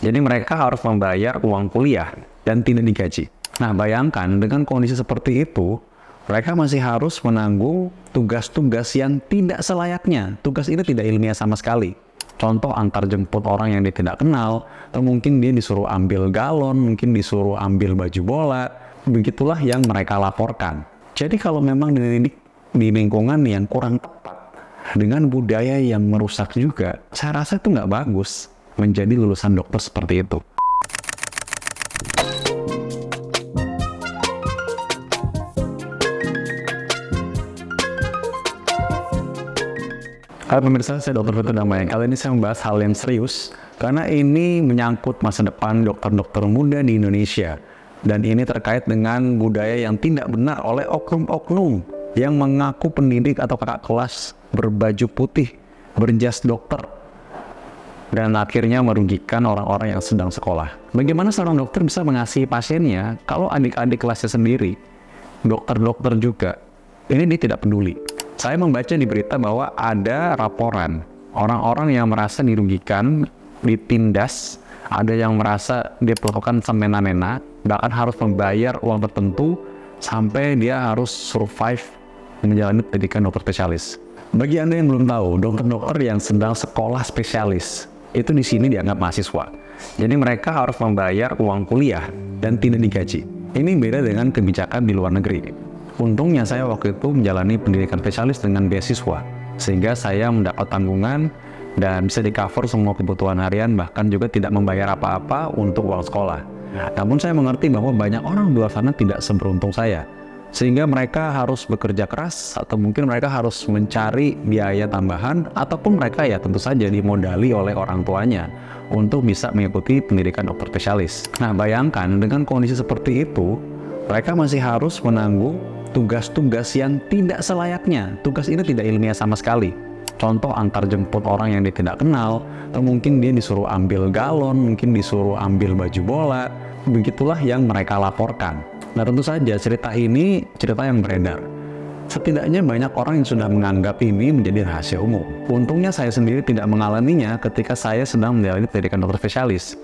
Jadi mereka harus membayar uang kuliah dan tidak digaji. Nah, bayangkan dengan kondisi seperti itu, mereka masih harus menanggung tugas-tugas yang tidak selayaknya. Tugas ini tidak ilmiah sama sekali. Contoh antar jemput orang yang dia tidak kenal, atau mungkin dia disuruh ambil galon, mungkin disuruh ambil baju bola. Begitulah yang mereka laporkan. Jadi kalau memang dididik di lingkungan yang kurang tepat, dengan budaya yang merusak juga, saya rasa itu nggak bagus menjadi lulusan dokter seperti itu. Hai pemirsa, saya Dr. Firtu Damai. Kali ini saya membahas hal yang serius, karena ini menyangkut masa depan dokter-dokter muda di Indonesia. Dan ini terkait dengan budaya yang tidak benar oleh oknum-oknum yang mengaku pendidik atau kakak kelas berbaju putih, berjas dokter, dan akhirnya merugikan orang-orang yang sedang sekolah. Bagaimana seorang dokter bisa mengasihi pasiennya kalau adik-adik kelasnya sendiri, dokter-dokter juga, ini dia tidak peduli. Saya membaca di berita bahwa ada laporan orang-orang yang merasa dirugikan, ditindas, ada yang merasa diperlakukan semena-mena, bahkan harus membayar uang tertentu sampai dia harus survive menjalani pendidikan dokter spesialis. Bagi Anda yang belum tahu, dokter-dokter yang sedang sekolah spesialis itu di sini dianggap mahasiswa. Jadi mereka harus membayar uang kuliah dan tidak digaji. Ini beda dengan kebijakan di luar negeri. Untungnya saya waktu itu menjalani pendidikan spesialis dengan beasiswa, sehingga saya mendapat tanggungan dan bisa di-cover semua kebutuhan harian, bahkan juga tidak membayar apa-apa untuk uang sekolah. Namun saya mengerti bahwa banyak orang di luar sana tidak seberuntung saya, sehingga mereka harus bekerja keras, atau mungkin mereka harus mencari biaya tambahan, ataupun mereka ya tentu saja dimodali oleh orang tuanya untuk bisa mengikuti pendidikan dokter spesialis. Nah, bayangkan dengan kondisi seperti itu, mereka masih harus menanggung tugas-tugas yang tidak selayaknya. Tugas ini tidak ilmiah sama sekali. Contoh antar jemput orang yang dia tidak kenal, atau mungkin dia disuruh ambil galon, mungkin disuruh ambil baju bola. Begitulah yang mereka laporkan. Nah, tentu saja cerita ini cerita yang beredar. Setidaknya banyak orang yang sudah menganggap ini menjadi rahasia umum. Untungnya saya sendiri tidak mengalaminya ketika saya sedang menjalani pendidikan dokter spesialis.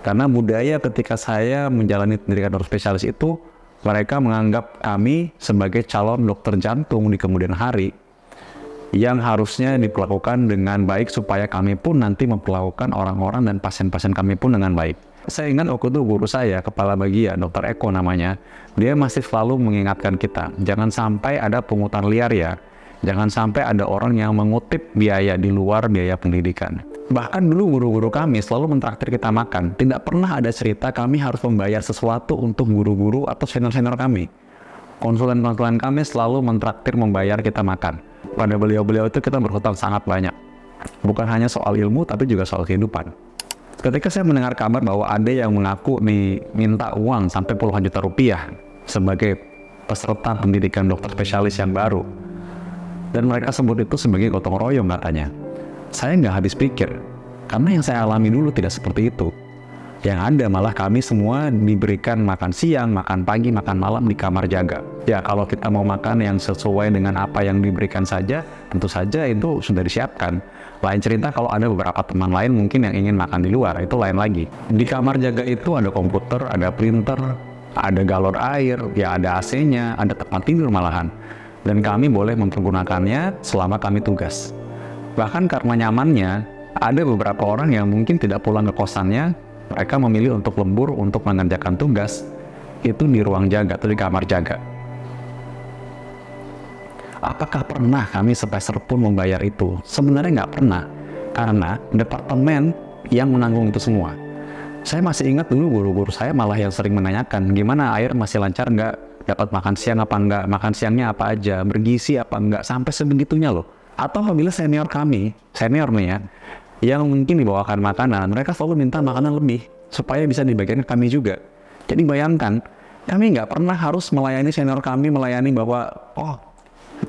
Karena budaya ketika saya menjalani pendidikan dokter spesialis itu, mereka menganggap kami sebagai calon dokter jantung di kemudian hari yang harusnya diperlakukan dengan baik supaya kami pun nanti memperlakukan orang-orang dan pasien-pasien kami pun dengan baik. Saya ingat waktu itu guru saya, kepala bagian, Dr. Eko namanya, dia masih selalu mengingatkan kita, jangan sampai ada pungutan liar ya, jangan sampai ada orang yang mengutip biaya di luar biaya pendidikan. Bahkan dulu guru-guru kami selalu mentraktir kita makan. Tidak pernah ada cerita kami harus membayar sesuatu untuk guru-guru atau senior-senior kami. Konsulen-konsulen kami selalu mentraktir membayar kita makan. Pada beliau-beliau itu kita berhutang sangat banyak. Bukan hanya soal ilmu, tapi juga soal kehidupan. Ketika saya mendengar kabar bahwa ada yang mengaku minta uang sampai puluhan juta rupiah sebagai peserta pendidikan dokter spesialis yang baru, dan mereka sebut itu sebagai gotong royong katanya, saya nggak habis pikir, karena yang saya alami dulu tidak seperti itu. Yang ada malah kami semua diberikan makan siang, makan pagi, makan malam di kamar jaga. Ya kalau kita mau makan yang sesuai dengan apa yang diberikan saja, tentu saja itu sudah disiapkan. Lain cerita kalau ada beberapa teman lain mungkin yang ingin makan di luar, itu lain lagi. Di kamar jaga itu ada komputer, ada printer, ada galon air, ya ada AC-nya, ada tempat tidur malahan. Dan kami boleh mempergunakannya selama kami tugas. Bahkan karena nyamannya, ada beberapa orang yang mungkin tidak pulang ke kosannya, mereka memilih untuk lembur untuk mengerjakan tugas itu di ruang jaga atau di kamar jaga. Apakah pernah kami sepeser pun membayar itu? Sebenarnya nggak pernah, karena departemen yang menanggung itu semua. Saya masih ingat dulu guru-guru saya malah yang sering menanyakan, gimana air masih lancar nggak, dapat makan siang apa nggak, makan siangnya apa aja, bergizi apa nggak, sampai sebegitunya loh. Atau apabila senior kami, senior nih ya, yang mungkin dibawakan makanan, mereka selalu minta makanan lebih, supaya bisa dibagikan ke kami juga. Jadi bayangkan, kami nggak pernah harus melayani senior kami, melayani bahwa, oh,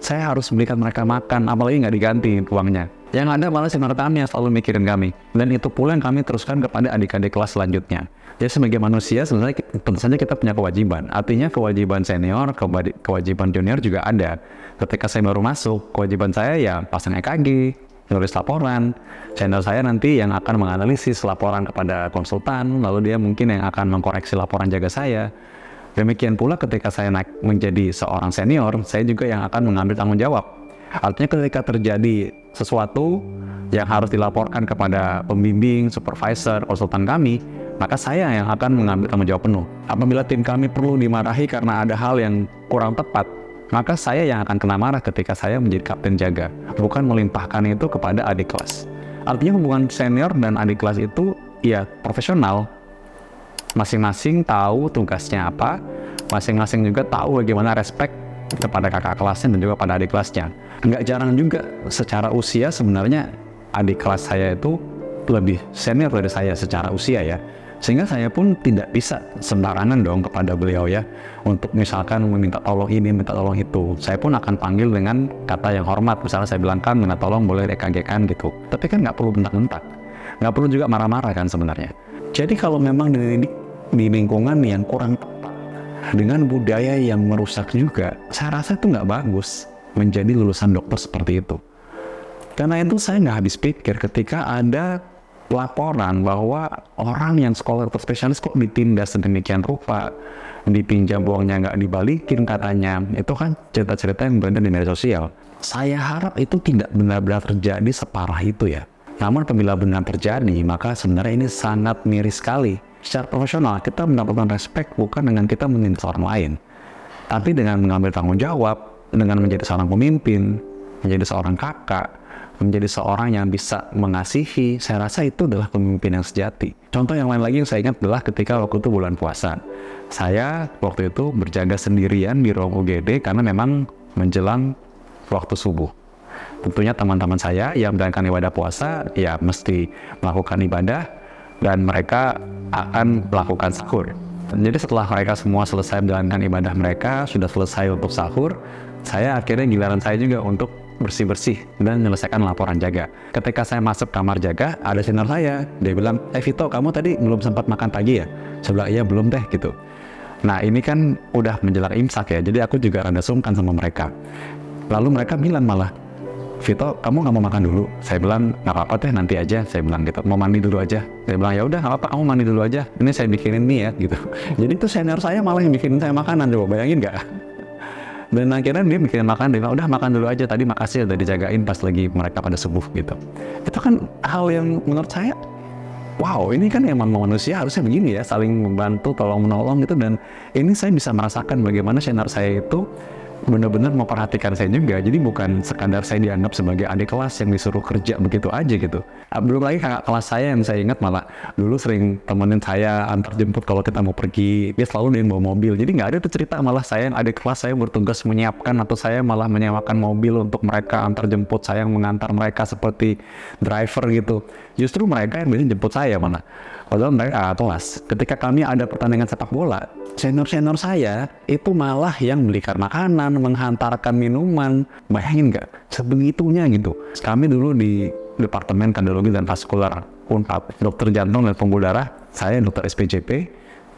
saya harus belikan mereka makan, apalagi nggak diganti uangnya. Yang ada malah senior kami yang selalu mikirin kami. Dan itu pula yang kami teruskan kepada adik-adik kelas selanjutnya. Jadi sebagai manusia, sebenarnya tentu saja kita punya kewajiban. Artinya kewajiban senior, kewajiban junior juga ada. Ketika saya baru masuk, kewajiban saya ya pasang EKG, nulis laporan, senior saya nanti yang akan menganalisis laporan kepada konsultan, lalu dia mungkin yang akan mengkoreksi laporan jaga saya. Demikian pula ketika saya naik menjadi seorang senior, saya juga yang akan mengambil tanggung jawab. Artinya ketika terjadi sesuatu yang harus dilaporkan kepada pembimbing, supervisor, konsultan kami, maka saya yang akan mengambil tanggung jawab penuh. Apabila tim kami perlu dimarahi karena ada hal yang kurang tepat, maka saya yang akan kena marah ketika saya menjadi kapten jaga, bukan melimpahkan itu kepada adik kelas. Artinya hubungan senior dan adik kelas itu ya profesional. Masing-masing tahu tugasnya apa, masing-masing juga tahu bagaimana respect kepada kakak kelasnya dan juga pada adik kelasnya. Nggak jarang juga secara usia sebenarnya adik kelas saya itu lebih senior dari saya secara usia ya. Sehingga saya pun tidak bisa sembarangan dong kepada beliau ya. Untuk misalkan meminta tolong ini, minta tolong itu. Saya pun akan panggil dengan kata yang hormat. Misalnya saya bilang kan, minta tolong boleh EKG-kan gitu. Tapi kan nggak perlu bentak-bentak. Nggak perlu juga marah-marah kan sebenarnya. Jadi kalau memang di lingkungan yang kurang tepat, dengan budaya yang merusak juga, saya rasa itu nggak bagus menjadi lulusan dokter seperti itu. Karena itu saya nggak habis pikir ketika ada laporan bahwa orang yang sekolah dokter spesialis kok ditindas sedemikian rupa, dipinjam uangnya nggak dibalikin katanya. Itu kan cerita-cerita yang beredar di media sosial. Saya harap itu tidak benar-benar terjadi separah itu ya. Namun apabila benar terjadi, maka sebenarnya ini sangat miris sekali. Secara profesional, kita mendapatkan respect bukan dengan kita menindas orang lain, tapi dengan mengambil tanggung jawab, dengan menjadi seorang pemimpin, menjadi seorang kakak, menjadi seorang yang bisa mengasihi. Saya rasa itu adalah pemimpin yang sejati. Contoh yang lain lagi yang saya ingat adalah ketika waktu itu bulan puasa. Saya waktu itu berjaga sendirian di ruang UGD karena memang menjelang waktu subuh. Tentunya teman-teman saya yang menjalankan ibadah puasa ya mesti melakukan ibadah dan mereka akan melakukan sahur. Jadi setelah mereka semua selesai menjalankan ibadah mereka, sudah selesai untuk sahur, saya akhirnya giliran saya juga untuk bersih-bersih dan menyelesaikan laporan jaga. Ketika saya masuk kamar jaga, ada senior saya. Dia bilang, Vito, kamu tadi belum sempat makan pagi ya? Saya bilang, iya belum deh gitu. Nah ini kan udah menjelang imsak ya, jadi aku juga rada sungkan sama mereka. Lalu mereka bilang malah, Vito, kamu nggak mau makan dulu? Saya bilang, nggak apa-apa teh, nanti aja. Saya bilang gitu, mau mandi dulu aja. Saya bilang, ya udah nggak apa-apa, kamu mandi dulu aja. Ini saya bikinin mie ya gitu. Jadi itu senior saya malah yang bikinin saya makanan, coba bayangin nggak? Dan akhirnya dia bikin makan, dia bilang, udah makan dulu aja, tadi makasih udah dijagain pas lagi mereka pada subuh gitu. Itu kan hal yang menurut saya, wow, ini kan emang manusia harusnya begini ya, saling membantu, tolong menolong gitu. Dan ini saya bisa merasakan bagaimana senior saya itu benar-benar memperhatikan saya juga. Jadi bukan sekadar saya dianggap sebagai adik kelas yang disuruh kerja begitu aja gitu. Belum lagi kakak kelas saya yang saya ingat malah dulu sering temenin saya antar jemput kalau kita mau pergi. Dia selalu dia bawa mobil. Jadi nggak ada tuh cerita malah saya yang adik kelas saya bertugas menyiapkan atau saya malah menyewakan mobil untuk mereka antar jemput, saya yang mengantar mereka seperti driver gitu. Justru mereka yang biasanya jemput saya mana. Padahal mereka kelas. Ketika kami ada pertandingan sepak bola, senior-senior saya itu malah yang belikan makanan, menghantarkan minuman. Bayangin nggak? Sebegitunya gitu. Kami dulu di Departemen Kardiologi dan Vaskular UNPAD, dokter jantung dan pembuluh darah, saya dokter SPJP,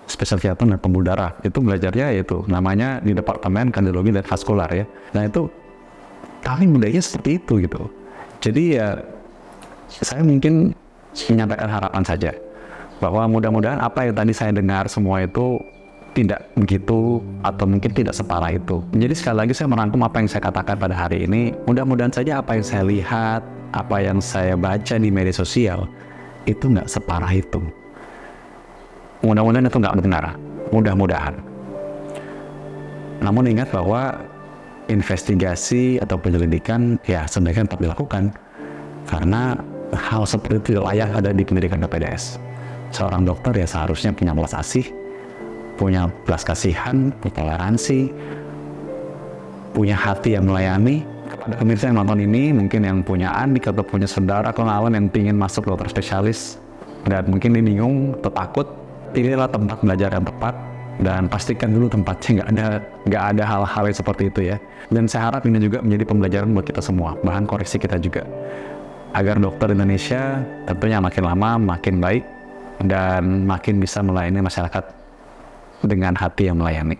spesialis jantung dan pembuluh darah. Itu belajarnya yaitu namanya di Departemen Kardiologi dan Vaskular ya. Nah itu kami budayanya seperti itu gitu. Jadi ya saya mungkin menyampaikan harapan saja bahwa mudah-mudahan apa yang tadi saya dengar semua itu tidak begitu atau mungkin tidak separah itu. Jadi sekali lagi saya merangkum apa yang saya katakan pada hari ini. Mudah-mudahan saja apa yang saya lihat, apa yang saya baca di media sosial itu nggak separah itu. Mudah-mudahan itu nggak benar. Mudah-mudahan. Namun ingat bahwa investigasi atau penyelidikan ya sebaiknya tetap dilakukan karena hal seperti itu layak ada di pendidikan PPDS. Seorang dokter ya seharusnya punya belas asih, punya belas kasihan, punya toleransi, punya hati yang melayani. Kepada pemirsa yang nonton ini, mungkin yang punya adik atau punya saudara atau kawan yang ingin masuk dokter spesialis dan mungkin dia bingung atau takut, pilihlah tempat belajar yang tepat dan pastikan dulu tempatnya nggak ada hal-hal yang seperti itu ya. Dan saya harap ini juga menjadi pembelajaran buat kita semua, bahan koreksi kita juga, agar dokter Indonesia tentunya makin lama makin baik dan makin bisa melayani masyarakat dengan hati yang melayani.